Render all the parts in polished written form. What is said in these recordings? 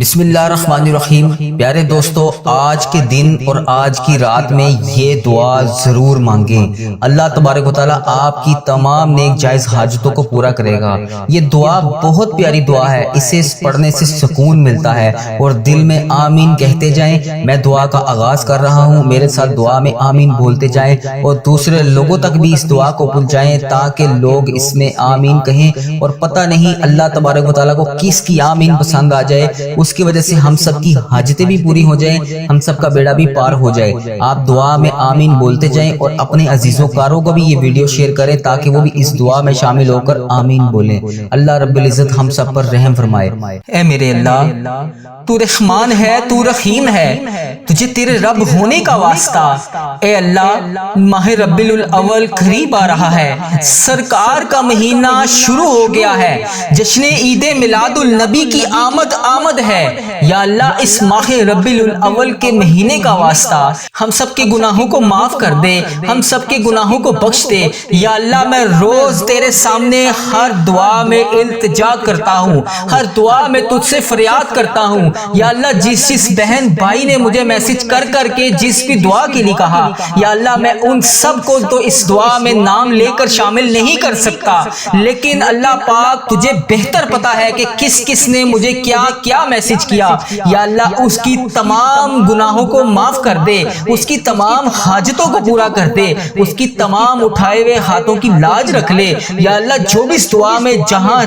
بسم اللہ الرحمن الرحیم۔ پیارے دوستو، آج کے دن اور آج کی رات میں یہ دعا ضرور مانگیں۔ اللہ تبارک و تعالیٰ آپ کی تمام نیک جائز حاجتوں کو پورا کرے گا۔ یہ دعا بہت پیاری دعا ہے، اسے پڑھنے سے سکون ملتا ہے اور دل میں آمین کہتے جائیں۔ میں دعا کا آغاز کر رہا ہوں، میرے ساتھ دعا میں آمین بولتے جائیں اور دوسرے لوگوں تک بھی اس دعا کو پہنچائیں تاکہ لوگ اس میں آمین کہیں۔ اور پتہ نہیں اللہ تبارک و تعالیٰ کو کس کی آمین پسند آ جائے، اس کی وجہ سے ہم سب کی حاجتیں بھی پوری ہو جائیں، ہم سب کا بیڑا بھی پار ہو جائے۔ آپ دعا میں آمین بولتے جائیں اور اپنے عزیزوں کاروں کو بھی یہ ویڈیو شیئر کریں تاکہ وہ بھی اس دعا میں شامل ہو کر آمین بولیں۔ اللہ رب العزت ہم سب پر رحم فرمائے۔ اے میرے اللہ، تو رحمان ہے، تو رحیم ہے، تجھے تیرے رب ہونے کا واسطہ۔ اے اللہ، ماہ ربیع الاول قریب آ رہا ہے، سرکار کا مہینہ شروع ہو گیا ہے، جشن عید میلاد النبی کی آمد ہے۔ یا اللہ، اس ماہ ربیع الاول کے مہینے کا واسطہ ہم سب کے گناہوں کو معاف کر دے، ہم سب کے گناہوں کو بخش دے۔ یا اللہ، میں روز تیرے سامنے ہر دعا میں التجا کرتا ہوں، ہر دعا میں تجھ سے فریاد کرتا ہوں۔ یا اللہ، جس بہن بھائی نے مجھے میسج کر کے جس بھی دعا کے لیے کہا، یا اللہ میں ان سب کو تو اس دعا میں نام لے کر شامل نہیں کر سکتا، لیکن اللہ پاک تجھے بہتر پتا ہے کہ کس نے مجھے کیا میسج کیا۔ یا اللہ، اس کی تمام گناہوں کو معاف کر دے، اس کی تمام حاجتوں کو پورا کر دے، اس کی تمام اٹھائے ہوئے ہاتھوں کی لاج رکھ لے۔ یا اللہ، جو بھی اس دعا میں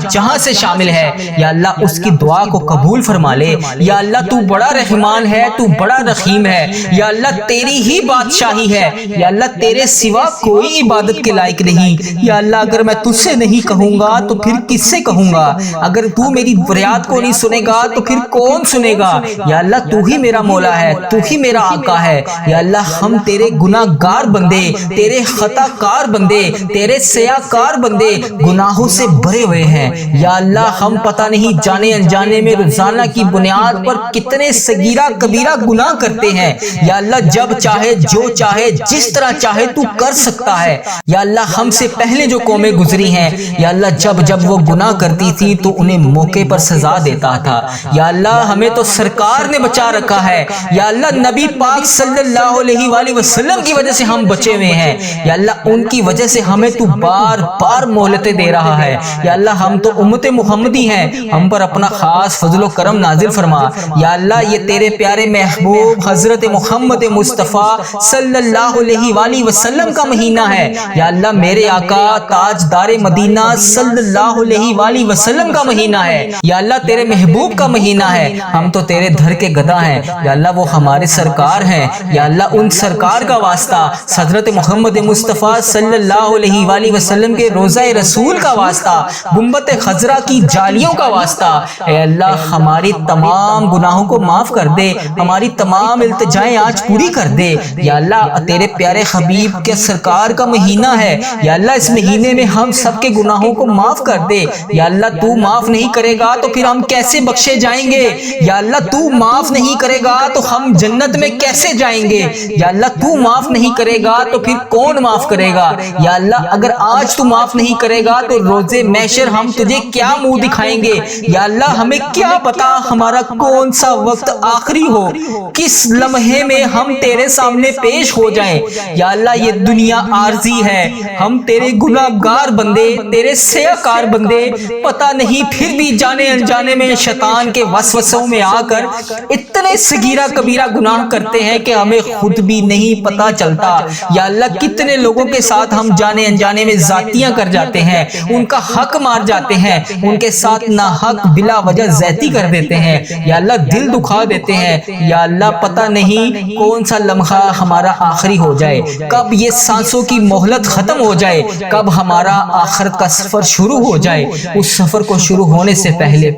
جہاں سے شامل ہے، یا اللہ اس کی دعا کو قبول فرما لے۔ یا اللہ، تو بڑا رحمان ہے، تو بڑا رحیم ہے۔ یا اللہ، تیری ہی بادشاہی ہے، یا اللہ تیرے سوا کوئی عبادت کے لائق نہیں۔ یا اللہ، اگر میں تجھ سے نہیں کہوں گا تو پھر کس سے کہوں گا؟ اگر تو میری فریاد کو نہیں سنے گا تو پھر کون سنے گا؟ یا اللہ، تو ہی میرا مولا ہے، تو ہی میرا آقا ہے۔ یا اللہ، ہم تیرے گناہ گار بندے، تیرے خطا کار بندے، تیرے سیاہ کار بندے گناہوں سے بھرے ہوئے ہیں۔ یا اللہ، ہم پتہ نہیں جانے انجانے میں روزانہ کی بنیاد پر کتنے صغیرہ کبیرہ گناہ کرتے ہیں۔ یا اللہ، جب چاہے، جو چاہے، جس طرح چاہے تو کر سکتا ہے۔ یا اللہ، ہم سے پہلے جو قومیں گزری ہیں، یا اللہ جب وہ گناہ کرتی تھی تو انہیں موقع پر سزا دیتا تھا۔ یا اللہ، ہمیں تو سرکار نے بچا رکھا ہے۔ یا اللہ، نبی پاک صلی اللہ علیہ وآلہ وسلم کی وجہ سے ہم بچے ہوئے ہیں۔ یا اللہ، ان کی وجہ سے ہمیں تو بار بار مہلتیں دے رہا ہے۔ یا اللہ، ہم تو امت محمدی ہیں، ہم پر اپنا خاص فضل و کرم نازل فرما۔ یا اللہ، یہ تیرے پیارے محبوب حضرت محمد مصطفیٰ صلی اللہ علیہ وآلہ وسلم کا مہینہ ہے۔ یا اللہ، میرے آقا تاجدار مدینہ صلی اللہ علیہ وآلہ وسلم کا مہینہ ہے۔ یا اللہ، تیرے محبوب کا مہینہ ہے، ہم تو تیرے دھر کے گدا ہیں۔ یا اللہ، وہ ہمارے سرکار ہیں۔ یا اللہ، ان سرکار کا واسطہ، حضرت محمد مصطفیٰ صلی اللہ علیہ وآلہ وسلم کے روضہ رسول کا واسطہ، گنبد خضرا کی جالیوں کا واسطہ، اے اللہ ہماری تمام گناہوں کو معاف کر دے، ہماری تمام التجائیں آج پوری کر دے۔ یا اللہ، تیرے پیارے حبیب کے سرکار کا مہینہ ہے۔ یا اللہ، اس مہینے میں ہم سب کے گناہوں کو معاف کر دے۔ یا اللہ، تو معاف نہیں کرے گا تو پھر ہم کیسے بخشے جائیں گے؟ یا اللہ، تو معاف نہیں کرے گا تو ہم جنت میں کیسے جائیں گے؟ یا اللہ، تو معاف نہیں کرے گا تو پھر کون معاف کرے گا؟ یا اللہ، اگر آج تو معاف نہیں کرے گا تو روز محشر ہم تجھے کیا منہ دکھائیں گے؟ یا اللہ، ہمیں کیا پتا ہمارا کون سا وقت آخری ہو، کس لمحے میں ہم تیرے سامنے پیش ہو جائیں۔ یا اللہ، یہ دنیا عارضی ہے، ہم تیرے گناہ گار بندے، تیرے سیاہ کار بندے، پتہ نہیں پھر بھی جانے انجانے میں شیطان کے وسوسوں میں آ کر اتنے صغیرہ کبیرہ گناہ کرتے ہیں کہ ہمیں خود بھی نہیں پتہ چلتا۔ یا اللہ، کتنے لوگوں کے ساتھ ہم جانے انجانے میں زیادتیاں کر جاتے ہیں، ان کا حق مار جاتے ہیں، ان کے ساتھ ناحق بلا وجہ زیادتی کر دیتے ہیں۔ یا اللہ، دل دکھا دیتے ہیں۔ یا اللہ، پتہ نہیں کون سا لمحہ ہمارا آخری ہو جائے، کب یہ سانسوں کی مہلت ختم ہو جائے، کب ہمارا آخرت کا سفر شروع ہو جائے۔ اس سفر کو شروع ہونے سے پہلے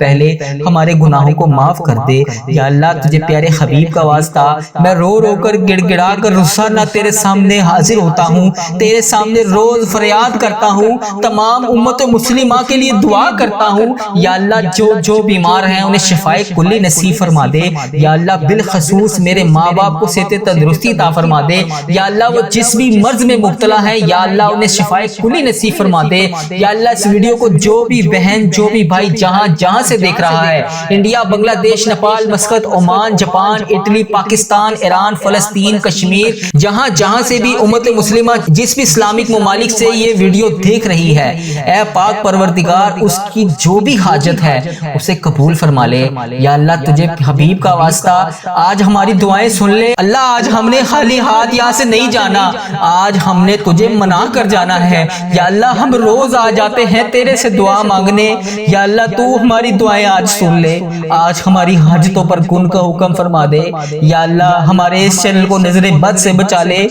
ہمارے گناہوں کو معاف کر دے۔ یا اللہ، تجھے پیارے حبیب کا واسطہ میں رو کر گڑ گڑا کر روزانہ تیرے سامنے حاضر ہوتا ہوں، تیرے سامنے روز فریاد کرتا ہوں، تمام امت مسلمہ کے لیے دعا کرتا ہوں۔ یا اللہ، جو بیمار ہیں انہیں شفائے کلی نصیب فرما دے۔ یا اللہ، بالخصوص میرے ماں باپ کو صحت تندرستی عطا فرما دے۔ یا اللہ، وہ جس بھی مرض میں مبتلا ہے، یا اللہ انہیں شفائے کلی نصیب فرما دے۔ یا اللہ، اس ویڈیو کو جو بھی بہن، جو بھی بھائی جہاں سے دیکھ رہا ہے، انڈیا انڈیا، بنگلہ دیش، Nepal, Muscat, Oman, Japan, Italy, Pakistan, Iran, فلسطین، کشمیر، جہاں جہاں سے بھی امت مسلمہ جس بھی اسلامک ممالک سے یہ ویڈیو دیکھ رہی ہے، اے پاک پروردگار اس کی جو بھی حاجت ہے اسے قبول فرما لے۔ یا اللہ تجھے حبیب کا واسطہ آج ہماری دعائیں سن لے۔ اللہ آج ہم نے خالی ہاتھ یہاں سے نہیں جانا، آج ہم نے تجھے منا کر جانا ہے۔ یا اللہ ہم روز آ جاتے ہیں تیرے سے دعا مانگنے، یا اللہ تو ہماری دعائیں آج سن لے، آج ہماری حاجتوں پر کن کا حکم فرما دے۔ یا اللہ ہمارے اس چینل کو نظر بد سے بچا لے۔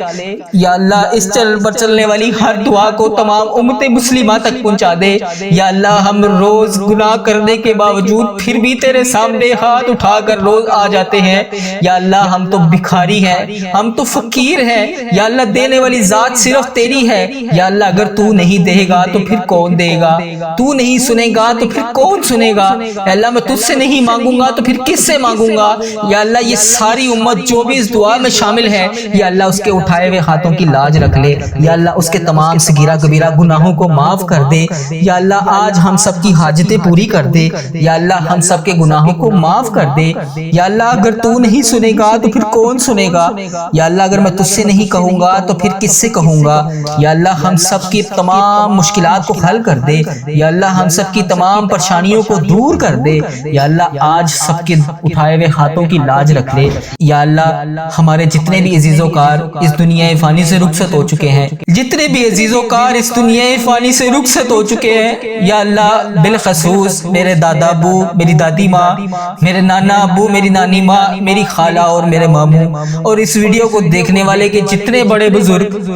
یا اللہ اس چینل پر چلنے والی ہر دعا کو تمام امت مسلمہ تک پہنچا دے۔ یا اللہ ہم روز گناہ کرنے کے باوجود پھر بھی تیرے سامنے ہاتھ اٹھا کر روز آ جاتے ہیں۔ یا اللہ ہم تو بھکاری ہیں، ہم تو فقیر ہیں، یا اللہ دینے والی ذات صرف تیری ہے۔ یا اللہ اگر تو نہیں دے گا تو پھر کون دے گا، تو نہیں سنے گا تو پھر کون سنے گا۔ یا اللہ میں تجھ سے نہیں مانگوں گا تو پھر کس سے مانگوں گا۔ یا اللہ یہ ساری امت جو بھی اس دعا میں شامل ہے، یا اللہ اس کے اٹھائے ہوئے ہاتھوں کی لاج رکھ لے۔ یا اللہ اس کے تمام صغیرہ کبیرہ گناہوں کو معاف کر دے۔ یا اللہ آج ہم سب کی حاجتیں پوری کر دے۔ یا اللہ ہم سب کے گناہوں کو معاف کر دے۔ یا اللہ اگر تو نہیں سنے گا تو پھر کون سنے گا۔ یا اللہ اگر میں تجھ سے نہیں کہوں گا تو پھر کس سے کہوں گا۔ یا اللہ ہم سب کی تمام مشکلات کو حل کر دے۔ یا اللہ ہم سب کی تمام پریشانیوں کو دور کر دے۔ یا اللہ آج سب کے اٹھائے ہوئے ہاتھوں کی لاج رکھ لے۔ یا اللہ ہمارے جتنے بھی عزیز و کار اس دنیا فانی سے رخصت ہو چکے ہیں، جتنے بھی عزیز و کار اس دنیا فانی سے رخصت ہو چکے ہیں، یا اللہ بالخصوص میرے دادا ابو، میری دادی ماں، میرے نانا ابو، میری نانی ماں، میری خالہ اور میرے ماموں، اور اس ویڈیو کو دیکھنے والے کے جتنے بڑے بزرگ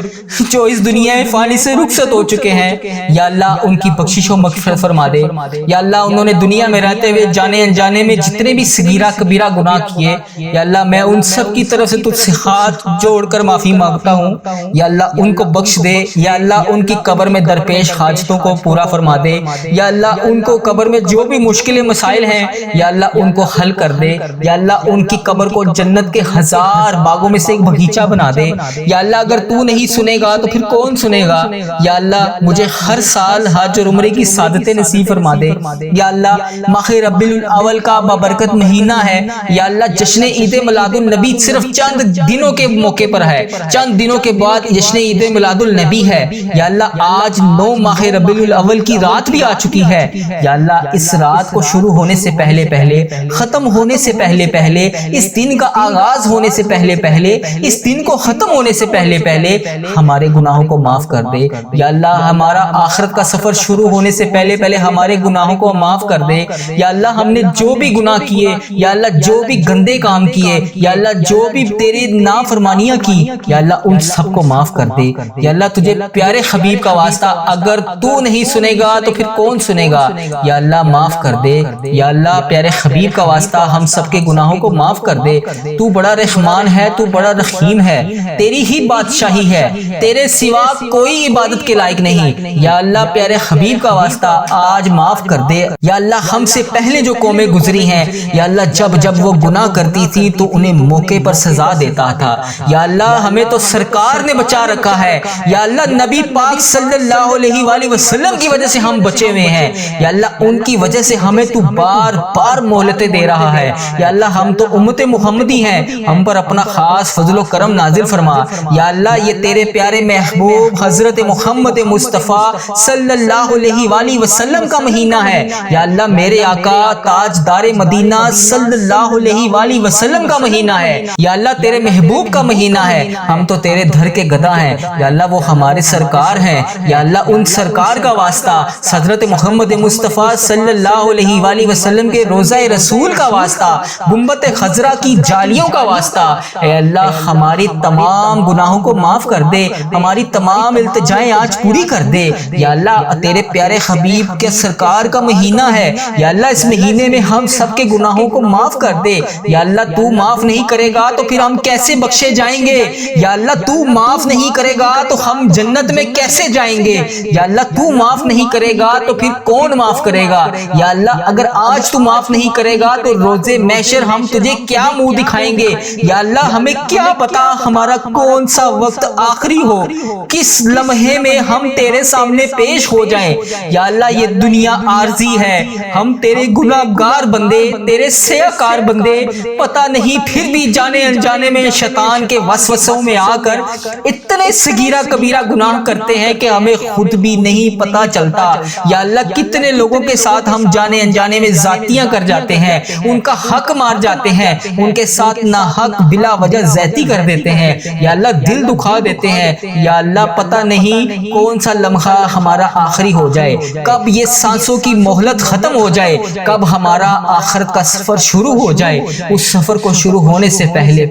جو اس دنیا فانی سے رخصت ہو چکے ہیں، یا اللہ ان کی بخشش و مغفرت فرما دے۔ یا اللہ انہوں نے دنیا میں رہتے ہوئے جانے انجانے میں جتنے بھی صغیرہ کبیرہ گناہ کیے، یا اللہ میں ان سب کی طرف سے تجھ سے ہاتھ جوڑ کر معافی مانگتا ہوں۔ یا اللہ ان کو بخش دے۔ یا اللہ ان کی قبر میں درپیش حاجتوں کو پورا فرما دے۔ یا اللہ ان کو قبر میں جو بھی مشکل مسائل ہیں، یا اللہ ان کو حل کر دے۔ یا اللہ ان کی قبر کو جنت کے ہزار باغوں میں سے ایک باغیچہ بنا دے۔ یا اللہ اگر تو نہیں سنے گا تو پھر کون سنے گا۔ یا اللہ مجھے ہر سال حج اور عمرے کی سعادتیں نصیب فرما دے۔ یا اللہ ماہ ربیع الاول کا بابرکت مہینہ ہے، یا اللہ جشن عید میلاد النبی صرف چند دنوں کے موقع پر ہے، چند دنوں کے بعد جشن عید میلاد النبی ہے۔ یا اللہ آج 9 ماہ ربیع الاول کی رات بھی آ چکی ہے۔ یا اللہ اس رات کو شروع ہونے سے پہلے پہلے، ختم ہونے سے پہلے پہلے، اس دن کا آغاز ہونے سے پہلے پہلے، اس دن کو ختم ہونے سے پہلے پہلے ہمارے گناہوں کو معاف کر دے۔ یا اللہ ہمارا آخرت کا سفر شروع ہونے سے پہلے پہلے ہمارے گناہوں کو معاف کر دے۔ یا اللہ ہم نے جو بھی گناہ کیے، یا اللہ جو بھی گندے کام کیے، یا اللہ جو بھی تیری نافرمانیاں کی، یا اللہ ان سب کو معاف کر دے۔ یا اللہ تجھے پیارے حبیب کا واسطہ اگر تو نہیں سنے گا تو پھر کون سنے گا۔ یا اللہ معاف کر دے۔ یا اللہ پیارے حبیب کا واسطہ ہم سب کے گناہوں کو معاف کر دے۔ تو بڑا رحمان ہے، تو بڑا رحیم ہے، تیری ہی بادشاہی ہے، تیرے سوا کوئی عبادت کے لائق نہیں۔ یا اللہ پیارے حبیب کا واسطہ آج معاف کر دے۔ یا اللہ ہم سے پہلے جو قومیں گزری ہیں، یا اللہ جب وہ گناہ کرتی تھی تو انہیں موقع پر سزا دیتا تھا۔ یا اللہ ہمیں تو سرکار نے بچا رکھا ہے۔ یا اللہ نبی پاک صلی اللہ علیہ وآلہ وسلم کی وجہ سے ہم بچے ہوئے ہیں۔ یا اللہ ان کی وجہ سے ہمیں تو بار بار مہلتیں دے رہا ہے۔ یا اللہ ہم تو امت محمدی ہیں، ہم پر اپنا خاص فضل و کرم نازل فرما۔ یا اللہ یہ تیرے پیارے محبوب حضرت محمد مصطفیٰ صلی اللہ علیہ وآلہ وسلم کا مہینہ ہے۔ یا اللہ میرے آقا تاجدار مدینہ صلی اللہ علیہ وآلہ وسلم کا مہینہ ہے۔ یا اللہ تیرے محبوب کا مہینہ ہے، ہم تو تیرے دھر کے گدھا ہیں۔ یا اللہ وہ ہمارے سرکار ہیں۔ یا اللہ ان سرکار کا واسطہ، حضرت محمد مصطفیٰ صلی اللہ علیہ وآلہ وسلم کے روضہ رسول کا واسطہ، گنبد خضرا کی جالیوں کا واسطہ، اے اللہ ہماری تمام گناہوں کو معاف کر دے، ہماری تمام التجائیں آج پوری کر دے۔ یا اللہ تیرے پیارے حبیب کے سرکار کا مہینہ ہے۔ یا اللہ اس مہینے میں ہم سب کے گناہوں کو معاف کر دے۔ یا اللہ تو معاف نہیں کرے گا تو پھر ہم کیسے بخشے جائیں گے۔ یا اللہ تو معاف نہیں کرے گا تو ہم جنت میں کیسے جائیں گے۔ یا اللہ تو معاف نہیں کرے گا تو پھر کون معاف کرے گا۔ یا اللہ اگر آج تو معاف نہیں کرے گا تو روز محشر ہم تجھے کیا منہ دکھائیں گے۔ یا اللہ ہمیں کیا پتا ہمارا کون سا وقت آخری ہو، کس لمحے میں ہم تیرے سامنے پیش ہو جائیں۔ یا اللہ یہ دنیا عارضی ہے، ہم تیرے گناہگار گار بندے، تیرے سیاہ کار بندے پتہ نہیں پھر بھی جانے انجانے میں شیطان کے وسوسوں میں آ کر اتنے صغیرہ کبیرہ گناہ کرتے ہیں کہ ہمیں خود بھی نہیں پتہ چلتا۔ یا اللہ کتنے لوگوں کے ساتھ ہم جانے انجانے میں زیادتیاں کر جاتے ہیں، ان کا حق مار جاتے ہیں، ان کے ساتھ ناحق بلا وجہ زیادتی کر دیتے ہیں، یا اللہ دل دکھا دیتے ہیں۔ یا اللہ پتہ نہیں کون سا لمحہ ہمارا آخری ہو جائے، کب یہ سانسوں کی مہلت ختم ہو جائے، کب ہمارا آخرت کا سفر شروع ہو جائے۔ اس سفر کو شروع ہونے سے پہلے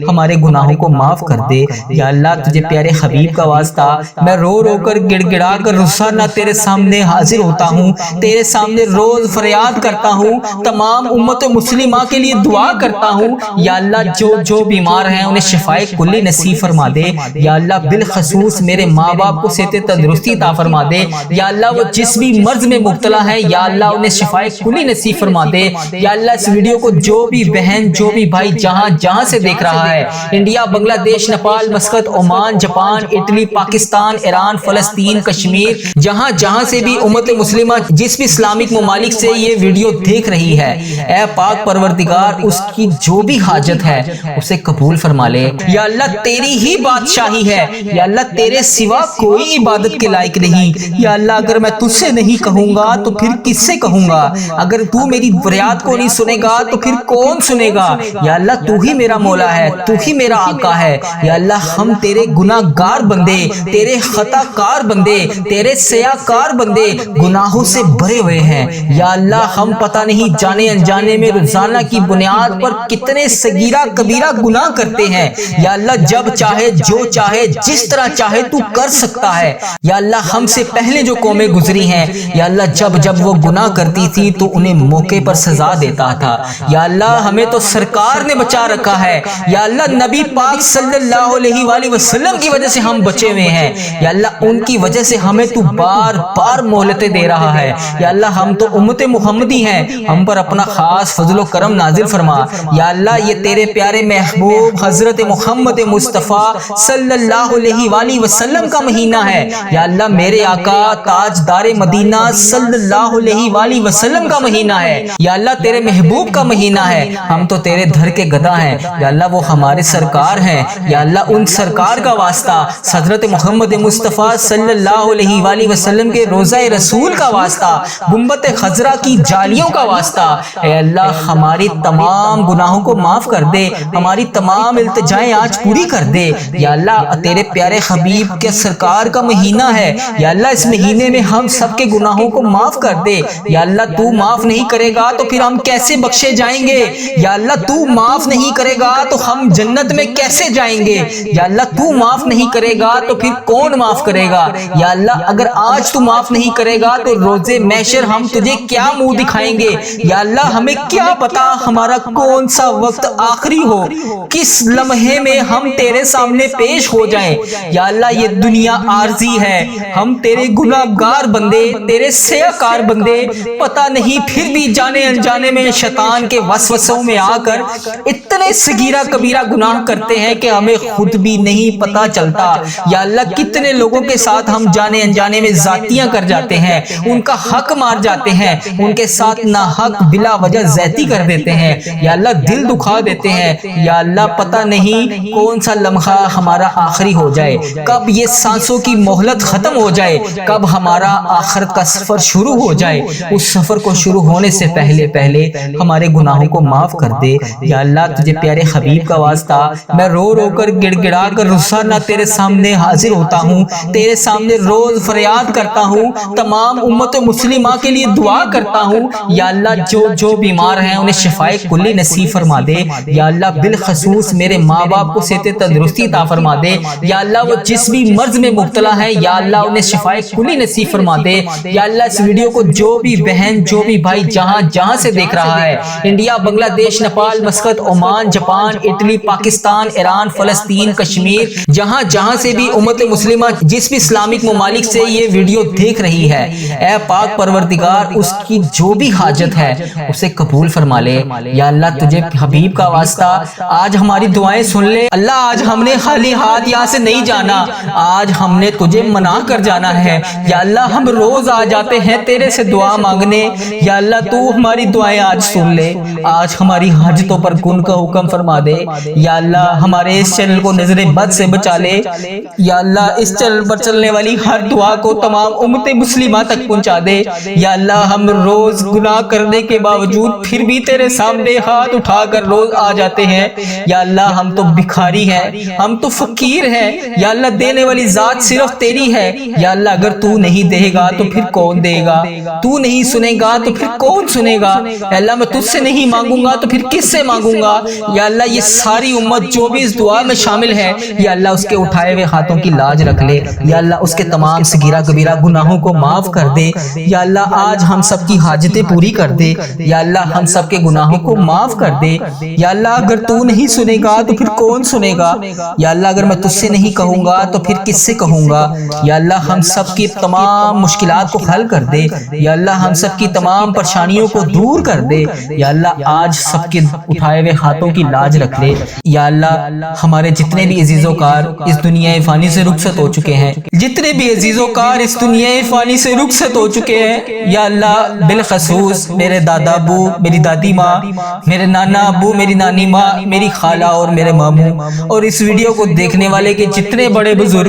ہمارے گناہوں کو معاف کر دے۔ یا اللہ تجھے پیارے حبیب کا واسطہ میں رو رو کر گڑ گڑا کر روزانہ تیرے سامنے حاضر ہوتا ہوں، تیرے سامنے روز فریاد کرتا ہوں، تمام امت مسلمہ کے لیے دعا کرتا ہوں۔ یا اللہ جو بیمار ہیں انہیں شفائے کلی نصیب فرما دے۔ یا اللہ بالخصوص میرے ماں باپ کو صحت تندرستی عطا فرما دے۔ یا اللہ وہ جس بھی مرض میں مبتلا ہے یا اللہ انہیں شفائے کلی نصیب فرما دے۔ یا اللہ اس ویڈیو کو جو بھی بہن جو بھی بھائی جہاں سے دیکھ رہا ہے، انڈیا، بنگلہ دیش، Nepal, Muscat, Oman, Japan, Italy, Pakistan, Iran, فلسطین، کشمیر، جہاں سے بھی امت مسلمہ جس بھی اسلامک ممالک سے یہ ویڈیو دیکھ رہی ہے، اے پاک پروردگار اس کی جو بھی حاجت ہے اسے قبول فرما لے۔ یا اللہ تیری ہی بادشاہی ہے، یا اللہ تیرے سوا کوئی عبادت کے لائق نہیں۔ یا اللہ اگر میں تجھ سے نہیں کہوں گا تو پھر کس سے کہوں گا؟ اگر تو میری فریاد کو نہیں سنے گا تو پھر کون سنے گا؟ یا اللہ تو ہی میرا مولا ہے، تو ہی میرا آقا ہے۔ یا اللہ ہم تیرے گناہ گار بندے، تیرے خطا کار بندے، تیرے سیاہ کار بندے گناہوں سے بھرے ہوئے ہیں۔ یا اللہ ہم پتہ نہیں جانے انجانے میں روزانہ کی بنیاد پر کتنے صغیرہ کبیرہ گناہ کرتے ہیں۔ یا اللہ جب چاہے جو چاہے جس طرح چاہے تو کر سکتا ہے۔ یا اللہ ہم سے پہلے جو قومیں گزری ہیں، یا اللہ جب وہ گناہ کرتی تھی تو انہیں موقع پر سزا دیتا تھا۔ یا اللہ ہمیں تو سرکار نے بچا رکھا ہے، یا اللہ نبی پاک صلی اللہ علیہ وآلہ وسلم کی وجہ سے ہم بچے ہوئے ہیں۔ یا اللہ ان کی وجہ سے ہمیں تو بار بار مہلتیں دے رہا ہے۔ یا اللہ ہم تو امت محمدی ہیں، ہم پر اپنا خاص فضل و کرم نازل فرما۔ یا اللہ یہ تیرے پیارے محبوب حضرت محمد مصطفیٰ صلی اللہ علیہ وآلہ وسلم کا مہینہ ہے۔ یا اللہ میرے آقا تاجدار مدینہ صلی اللہ علیہ وآلہ وسلم کا مہینہ ہے۔ یا اللہ تیرے محبوب کا مہینہ ہے، ہم تو تیرے دھر کے گدا ہیں۔ یا اللہ وہ ہمارے سرکار ہیں، یا اللہ ان سرکار کا واسطہ، حضرت محمد مصطفیٰ صلی اللہ علیہ وآلہ وسلم کے روضہ رسول کا واسطہ، گنبد خضرا کی جالیوں کا واسطہ، اے اللہ ہماری تمام گناہوں کو معاف کر دے، ہماری تمام التجائیں آج پوری کر دے۔ یا اللہ تیرے پیارے حبیب کے سرکار کا مہینہ ہے، یا اللہ اس مہینے میں ہم سب کے گناہوں کو معاف کر دے۔ یا اللہ تو معاف نہیں کرے گا تو پھر ہم کیسے بخشے جائیں گے؟ یا اللہ تو معاف نہیں کرے گا تو ہم جنت میں کیسے جائیں گے؟ یا اللہ تو معاف نہیں کرے گا تو پھر کون معاف کرے گا؟ یا اللہ اگر آج تو معاف نہیں کرے گا تو روز محشر ہم تجھے کیا منہ دکھائیں گے؟ یا اللہ ہمیں کیا پتا ہمارا کون سا وقت آخری ہو، کس لمحے میں ہم تیرے سامنے پیش ہو جائیں۔ یا اللہ یہ دنیا عارضی ہے، ہم تیرے گناہ گار بندے، تیرے سیاہ کار بندے پتہ نہیں پھر بھی جانے انجانے میں شیطان کے وسوسوں میں آ کر اتنے صغیرہ کبیرہ گناہ کرتے ہیں کہ ہمیں خود بھی نہیں پتہ چلتا۔ یا اللہ کتنے لوگوں کے ساتھ ہم جانے انجانے میں زیادتیاں کر جاتے ہیں، ان کا حق مار جاتے ہیں، ان کے ساتھ ناحق بلا وجہ زیادتی کر دیتے ہیں، یا اللہ دل دکھا دیتے ہیں۔ یا اللہ پتہ نہیں کون سا لمحہ ہمارا آخری ہو جائے، کب یہ سانسوں کی مہلت ختم ہو جائے، کب ہمارا آخرت کا سفر شروع ہو جائے۔ اس سفر کو شروع ہونے سے پہلے ہمارے گناہوں کو معاف کر دے۔ یا اللہ تجھے پیارے حبیب کا واسطہ میں رو رو کر گڑ گڑا کر روزانہ تیرے سامنے حاضر ہوتا ہوں، تیرے سامنے روز فریاد کرتا ہوں، تمام امت مسلمہ کے لیے دعا کرتا ہوں۔ یا اللہ جو بیمار ہیں انہیں شفائے کلی نصیب فرما دے۔ یا اللہ بالخصوص میرے ماں باپ کو صحت تندرستی عطا فرما دے۔ یا اللہ وہ جس بھی مرض میں مبتلا ہے یا اللہ انہیں شفائے کلی نصیب فرما دے۔ یا اللہ اس ویڈیو کو جو بھی بہن جو بھی بھائی جہاں سے دیکھ رہا ہے، انڈیا، بنگلہ دیش، Nepal, Muscat, Oman, Japan, Italy, Pakistan, Iran, فلسطین، کشمیر، جہاں سے بھی امت مسلمہ جس بھی اسلامک ممالک سے یہ ویڈیو دیکھ رہی ہے، اے پاک پروردگار اس کی جو بھی حاجت ہے اسے قبول فرما لے۔ یا اللہ تجھے حبیب کا واسطہ آج ہماری دعائیں سن لے۔ اللہ آج ہم نے خالی ہاتھ یہاں سے نہیں جانا، آج ہم نے تجھے منا کر جانا ہے۔ یا اللہ ہم روز آ جاتے ہیں تیرے سے دعا مانگنے، یا اللہ تو ہماری دعائیں آج سن لے، آج ہماری حاجتوں پر کن کا حکم فرما دے۔ یا اللہ ہمارے اس چینل کو نظر بد سے بچا لے۔ یا اللہ اس چینل پر چلنے والی ہر دعا کو تمام امت مسلمہ تک پہنچا دے۔ یا اللہ ہم روز گناہ کرنے کے باوجود پھر بھی تیرے سامنے ہاتھ اٹھا کر روز آ جاتے ہیں۔ یا اللہ ہم تو بھکاری ہیں، ہم تو فقیر ہیں۔ یا اللہ دینے والی ذات صرف تیری ہے۔ یا اللہ اگر تو نہیں دے گا تو پھر کون دے گا؟ تو نہیں سنے گا تو پھر کون سنے گا؟ اے اللہ میں تجھ سے نہیں مانگوں گا تو پھر کس سے مانگوں گا؟ یا اللہ یہ ساری امت جو بھی اس دعا میں شامل ہے، یا اللہ اس کے اٹھائے ہوئے ہاتھوں کی لاج رکھ لے۔ یا اللہ اس کے تمام صغیرہ کبیرہ گناہوں کو معاف کر دے۔ یا اللہ آج ہم سب کی حاجتیں پوری کر دے۔ یا اللہ ہم سب کے گناہوں کو معاف کر دے۔ یا اللہ اگر تو نہیں سنے گا تو پھر کون سنے گا؟ یا اللہ اگر میں تجھ سے نہیں کہوں گا تو پھر کس سے کہوں گا؟ یا اللہ ہم سب کی تمام مشکلات کو حل کر دے۔ یا اللہ ہم سب کی تمام پریشانیوں کو دور کر دے۔ یا اللہ آج سب کے اٹھائے ہوئے ہاتھوں کی لاج رکھ لے۔ یا اللہ ہمارے جتنے بھی عزیز و کار اس دنیا فانی سے رخصت ہو چکے ہیں، جتنے بھی عزیز و کار اس دنیا فانی سے رخصت ہو چکے ہیں، یا اللہ بالخصوص میرے دادا ابو، میری دادی ماں، میرے نانا ابو، میری نانی ماں، میری خالہ اور میرے ماموں، اور اس ویڈیو کو دیکھنے والے کے جتنے بڑے بزرگ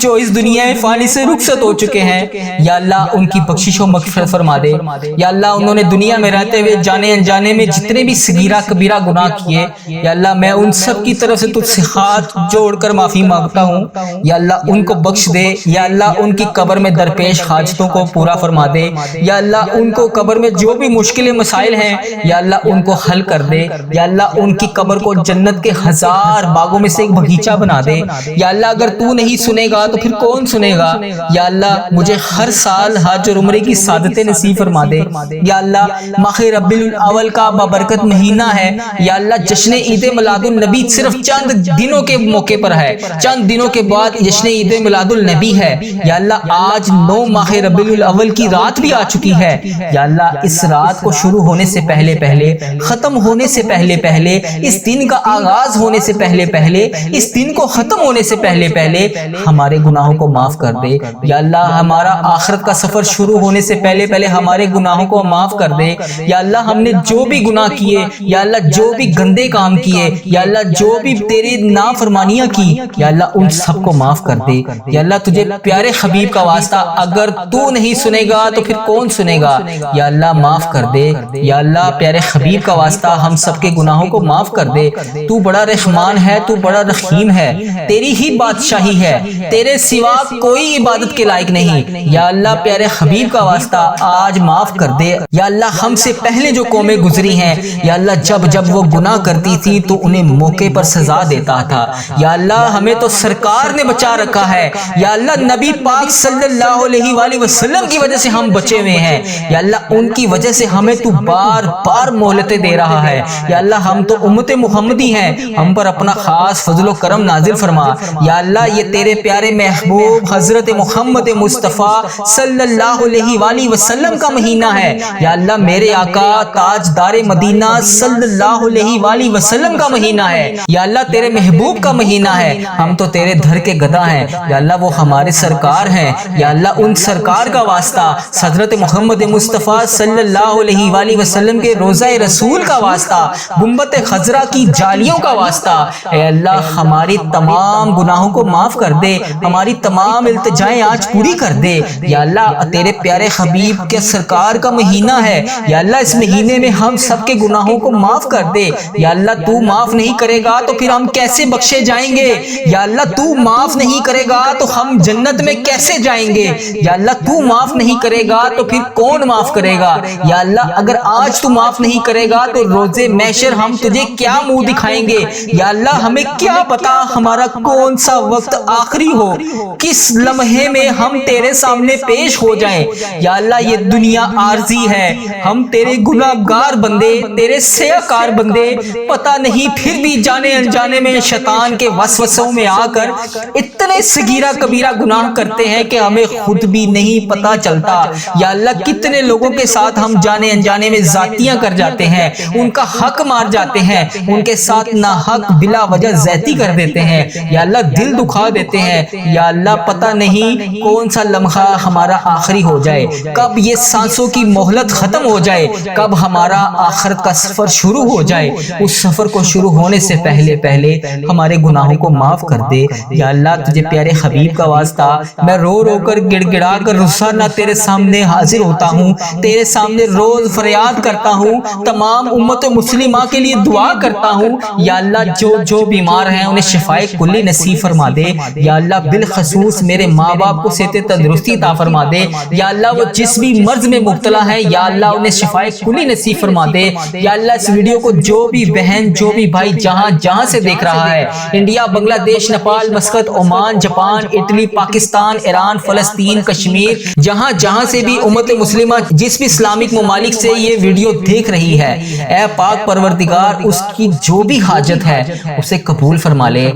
جو اس دنیا فانی سے رخصت ہو چکے ہیں، یا اللہ ان کی بخشش و مغفرت فرما دے۔ یا اللہ انہوں نے دنیا میں رہتے ہوئے جانے انجانے میں جتنے بھی صغیرہ کبیرہ گناہ کیے، یا اللہ میں ان سب کی طرف سے تجھ سے ہاتھ جوڑ کر معافی مانگتا ہوں۔ یا اللہ ان کو بخش دے۔ یا اللہ ان کی قبر میں درپیش حاجتوں کو پورا فرما دے۔ یا اللہ ان کو قبر میں جو بھی مشکل مسائل ہیں، یا اللہ ان کو حل کر دے۔ یا اللہ ان کی قبر کو جنت کے 1000 باغوں میں سے ایک باغیچہ بنا دے۔ یا اللہ اگر تو نہیں سنے گا تو پھر کون سنے گا؟ یا اللہ مجھے ہر سال حج اور عمرے کی سعادتیں نصیب فرما دے۔ یا اللہ ماہ ربیع الاول کا بابرکت مہینہ ہے، یا اللہ جشن عید میلاد النبی صرف چند دنوں کے موقع پر ہے، چند دنوں کے بعد جشن عید میلاد النبی ہے۔ یا اللہ آج 9 ماہ ربیع الاول کی رات بھی آ چکی ہے۔ یا اللہ اس رات کو شروع ہونے سے پہلے پہلے، ختم ہونے سے پہلے پہلے، اس دن کا آغاز ہونے سے پہلے پہلے، اس دن کو ختم ہونے سے پہلے پہلے ہمارے گناہوں کو معاف کر دے۔ یا اللہ ہمارا آخرت کا سفر شروع ہونے سے پہلے پہلے ہمارے گناہوں کو معاف کر دے۔ یا اللہ ہم نے جو بھی گناہ کیے، یا اللہ جو بھی گندے کام کیے، یا اللہ جو بھی تیری نافرمانیاں کی، یا اللہ ان سب کو معاف کر دے۔ یا اللہ تجھے پیارے حبیب کا واسطہ اگر تو نہیں سنے گا تو پھر کون سنے گا؟ یا اللہ معاف کر دے۔ یا اللہ پیارے حبیب کا واسطہ ہم سب کے گناہوں کو معاف کر دے۔ تو بڑا رحمان ہے، تو بڑا رحیم ہے، تیری ہی بادشاہی ہے، تیرے سوا کوئی عبادت کے لائق نہیں۔ یا اللہ پیارے حبیب کا واسطہ آج معاف کر دے۔ یا اللہ ہم سے پہلے جو قومیں گزری ہیں، یا اللہ جب جب وہ گناہ کرتی تھی تو انہیں موقع پر سزا دیتا تھا۔ یا اللہ ہمیں تو سرکار نے بچا رکھا ہے۔ یا اللہ نبی پاک صلی اللہ علیہ وآلہ وسلم کی وجہ سے ہم بچے ہوئے ہیں۔ یا اللہ ان کی وجہ سے ہمیں تو بار بار مہلتیں دے رہا ہے۔ یا اللہ ہم تو امت محمدی ہیں، ہم پر اپنا خاص فضل و کرم نازل فرما۔ یا اللہ یہ تیرے پیارے محبوب حضرت محمد مصطفیٰ صلی اللہ علیہ وآلہ وسلم کا مہینہ ہے۔ یا اللہ میرے آقا تاجدار مدینہ صلی اللہ علیہ وآلہ وسلم کا مہینہ ہے۔ یا اللہ تیرے محبوب کا مہینہ ہے، ہم تو تیرے دھر کے گدھا ہیں۔ یا اللہ وہ ہمارے سرکار ہیں۔ یا اللہ ان سرکار کا واسطہ، حضرت محمد مصطفیٰ صلی اللہ علیہ وآلہ وسلم کے روضہ رسول کا واسطہ، گنبد خضرا کی جالیوں کا واسطہ، اے اللہ ہماری تمام گناہوں کو معاف کر دے، ہماری تمام التجائیں آج پوری کر دے۔ یا اللہ تیرے پیارے حبیب کے سرکار کا مہینہ ہے۔ یا اللہ اس مہینے میں ہم سب کے گناہوں کو معاف کر دے۔ یا اللہ تو معاف نہیں کرے گا تو پھر ہم کیسے بخشے جائیں گے؟ یا اللہ تو معاف نہیں کرے گا تو ہم جنت میں کیسے جائیں گے؟ یا اللہ تو معاف نہیں کرے گا تو پھر کون معاف کرے گا؟ یا اللہ اگر آج تو معاف نہیں کرے گا تو روز محشر ہم تجھے کیا منہ دکھائیں گے؟ یا اللہ ہمیں کیا پتا ہمارا کون سا وقت آخری ہو، کس لمحے میں ہم تیرے سامنے پیش ہو جائیں۔ یا اللہ یہ دنیا عارضی ہے، ہم تیرے گناہگار بندے، تیرے سیاکار بندے، پتہ نہیں پھر بھی جانے انجانے میں شیطان کے وسوسوں میں آ کر اتنے صغیرہ کبیرہ گناہ کرتے ہیں کہ ہمیں خود بھی نہیں پتہ چلتا۔ یا اللہ کتنے لوگوں کے ساتھ ہم جانے انجانے میں ذاتیاں کر جاتے ہیں، ان کا حق مار جاتے ہیں، ان کے ساتھ ناحق بلا وجہ زیادتی کر دیتے ہیں۔ یا اللہ دل دکھا دیتے ہیں۔ یا اللہ پتہ نہیں کون سا لمحہ ہمارا آخری ہو جائے، کب یہ سانسوں کی مہلت مہلت ختم ہو جائے, کب ہمارا آخرت کا سفر شروع ہو جائے, اس سفر کو شروع ہونے سے پہلے پہلے ہمارے گناہوں کو معاف کر دے. یا اللہ تجھے پیارے حبیب کا واسطہ میں رو رو کر گڑ گڑا کر رسانہ تیرے سامنے حاضر ہوتا ہوں, تیرے سامنے روز فریاد کرتا ہوں, تمام امت مسلمہ کے لیے دعا کرتا ہوں. یا اللہ جو بیمار ہیں انہیں شفائے کلی نصیب فرما دے. یا اللہ بالخصوص میرے ماں باپ کو صحت تندرستی عطا فرما دے. یا اللہ وہ جس بھی مرض میں مبتلا ہے یا اللہ انہیں شفائے کلی نصیب فرما دے. یا اللہ اس ویڈیو کو جو بھی بہن جو بھی بھائی جہاں سے دیکھ رہا ہے, انڈیا, بنگلہ دیش, Nepal, Muscat, Oman, Japan, Italy, Pakistan, Iran, فلسطین, کشمیر, جہاں سے بھی امت مسلمہ جس بھی اسلامک ممالک سے یہ ویڈیو دیکھ رہی ہے, اے پاک پروردگار اس کی جو بھی حاجت ہے اسے قبول فرما لے.